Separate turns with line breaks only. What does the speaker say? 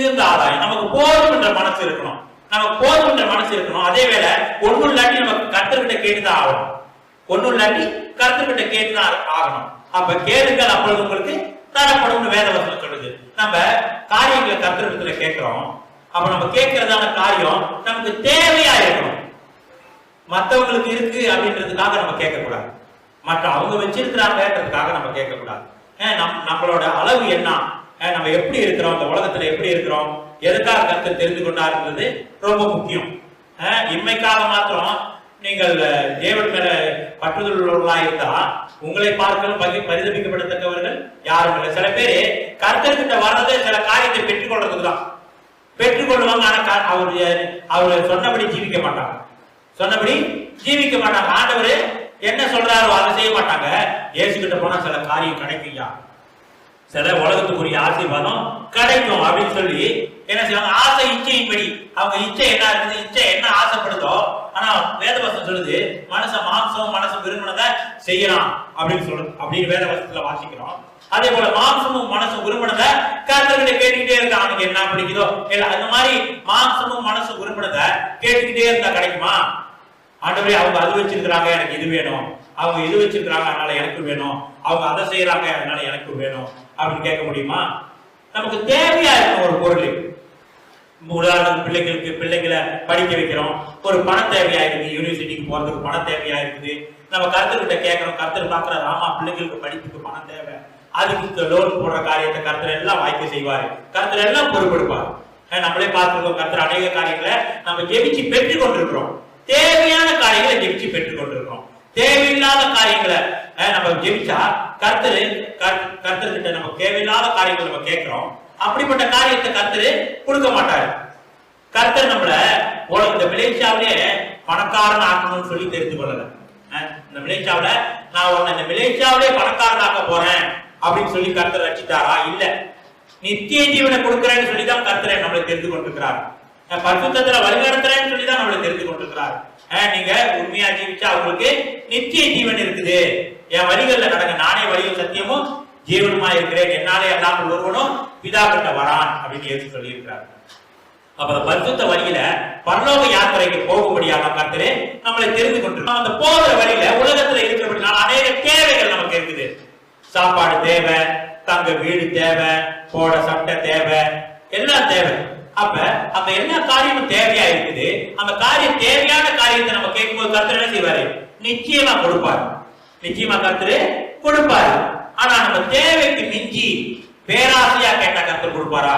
இருந்த ஆதாயம் நமக்கு போதும் என்ற மனசு இருக்கணும். நமக்கு போதும் என்ற மனசு இருக்கணும். அதே வேளை ஒன்னும் இல்லாட்டி நமக்கு கர்த்தர்கிட்ட கேட்டுதான் ஆகணும். ஒன்னும் இல்லாட்டி கர்த்தர்கிட்ட கேட்டுதான் ஆகணும். அப்ப கேளுங்கள் அப்பொழுது உங்களுக்கு தரப்படும் வேதவசனம் சொல்லுது. நம்ம காரியங்களை கர்த்தரிடத்துல கேட்கிறோம். அப்ப நம்ம கேட்கறதான காரியம் நமக்கு தேவையா இருக்கணும். மற்றவங்களுக்கு இருக்கு அப்படின்றதுக்காக நம்ம கேட்க கூடாது. மற்ற அவங்க வச்சிருக்கிறாங்கன்றதுக்காக நம்ம கேட்க கூடாது. நம்மளோட அளவு என்ன, நம்ம எப்படி இருக்கிறோம், இந்த உலகத்துல எப்படி இருக்கிறோம், எதுக்காக கர்த்தர் தெரிந்து கொண்டாருன்றது ரொம்ப முக்கியம். இன்மைக்காக மாத்திரம் நீங்கள் தேவன் மேல பற்றுதல் உள்ளவர்களா இருந்தா உங்களை பார்க்கணும் பரிதபிக்கப்படத்தக்கவர்கள் யாரும் இல்லை. சில பேரு கர்த்தர்கிட்ட வர்றதே சில காரியத்தை பெற்றுக்கொள்றதுக்குதான் பெற்றுக்கொள்வாங்க. ஆனா அவர் சொன்னபடி ஜீவிக்க மாட்டாங்க. சொன்னபடி ஜீவிக்க மாட்டாங்க. ஆண்டவர் என்ன சொல்றாரோ அதை செய்ய மாட்டாங்க. இயேசு கிட்ட போனா சில காரியம் கிடைக்கும்யா, சில உலகத்துக்குரிய ஆசீர்வாதம் கிடைக்கும் அப்படின்னு சொல்லி என்ன செய்வாங்க, ஆசை இச்சையின்படி அவங்க இச்சை என்ன இருக்குது, இச்சை என்ன ஆசைப்படுதோ. ஆனா வேதவசனம் சொல்லுது மனச மாம்சம் மனசு விரும்பினதை செய்யலாம் அப்படின்னு சொல்லுது. அப்படின்னு வேதவசத்துல வாசிக்கிறோம். அதே போல மாம்சமும் மனசும் விரும்பினதை கர்த்தர்கிட்ட கேட்டுக்கிட்டே இருக்கா, அவனுக்கு என்ன பிடிக்குதோ இல்ல. அந்த மாதிரி மாம்சமும் மனசும் விரும்பினதை கேட்டுக்கிட்டே இருந்தா கிடைக்குமா? ஆண்டவரே அவங்க அது வச்சிருக்கிறாங்க எனக்கு இது வேணும், அவங்க இது வச்சிருக்கிறாங்க அதனால எனக்கு வேணும், அவங்க அதை செய்யறாங்க அதனால எனக்கு வேணும் அப்படின்னு கேட்க முடியுமா? நமக்கு தேவையா இருக்கும் ஒரு பொருள். உதாரணம் பிள்ளைகளை படிக்க வைக்கிறோம், ஒரு பணம் தேவையா இருக்குது, யூனிவர்சிட்டிக்கு போறதுக்கு பணம் தேவையா இருக்குது. நம்ம கர்த்தர்கிட்ட கேட்கிறோம், கர்த்தர் பாக்குறாரு ஆமா பிள்ளைங்களுக்கு படிப்புக்கு பணம் தேவை, அதுக்கு லோன் போடுற காரியத்தை கர்த்தர் எல்லாம் வாய்க்க செய்வாரு, கர்த்தர் எல்லாம் பொறுப்பெடுப்பார். நம்மளே பார்த்துருக்கோம், கர்த்தர் அநேக காரியங்களை நம்ம ஜெபிச்சு பெற்றுக் கொண்டிருக்கிறோம். தேவையான காரியங்களை ஜெபிச்சு பெற்றுக் கொண்டிருக்கிறோம். தேவையில்லாத காரியங்களை நம்ம ஜெபிச்சா கர்த்தர்கிட்ட நம்ம தேவையில்லாத காரியங்களை நம்ம கேட்கிறோம். அப்படிப்பட்ட காரியத்தை கர்த்தர் கொடுக்க மாட்டாரு. கர்த்தர் நம்மள இந்த மலேசியாவிலே பணக்காரன் ஆக்கணும்னு சொல்லி தெரிந்து கொள்ளல. இந்த மலேசியாவில நான் உன்னை இந்த மலேசியாவிலே பணக்காரன் ஆக்க போறேன் அப்படின்னு சொல்லி கர்த்தர் ரட்சித்தாரா? இல்ல. நித்திய ஜீவனை கொடுக்கிறேன்னு சொல்லிதான் கர்த்தரை நம்மளை தெரிந்து கொண்டிருக்கிறார். பரிசுத்தத்துல வழிநடத்துறேன்னு சொல்லிதான் நம்மளை தெரிந்து கொண்டிருக்கிறார். நீங்க உண்மையா ஜீவிச்சா அவங்களுக்கு நித்திய ஜீவன் இருக்குது. என் வழிகள்ல நடங்க, நானே வழியும் சத்தியமும் ஜீவனுமா இருக்கிறேன், என்னாலே அல்லாமல் ஒருவனும் பிதா கிட்ட வரான் அப்படின்னு இயேசு சொல்லி இருக்கிறார். அப்ப பரிசுத்த வழியில பரலோக யாத்திரைக்கு போகும்படியாக கர்த்தரே நம்மளை தெரிந்து கொண்டிருக்கோம். அந்த போகிற வழியில உலகத்துல இருக்கிறபடினால அநேக தேவைகள் நமக்கு இருக்குது. சாப்பாடு தேவை, தங்க வீடு தேவை, போட சட்டை தேவை, எல்லாம் தேவை. அப்ப அந்த எல்லா காரியமும் தேவையா இருக்குது. அந்த காரியம் தேவையான காரியத்தை நம்ம கேட்கும்போது கர்த்தர் என்ன செய்வாரு? நிச்சயமா கொடுப்பாரு. நிச்சயமா கர்த்தர் கொடுப்பாரு. ஆனா நம்ம தேவைக்கு மிஞ்சி பேராசையா கேட்டா கர்த்தர் கொடுப்பாரா?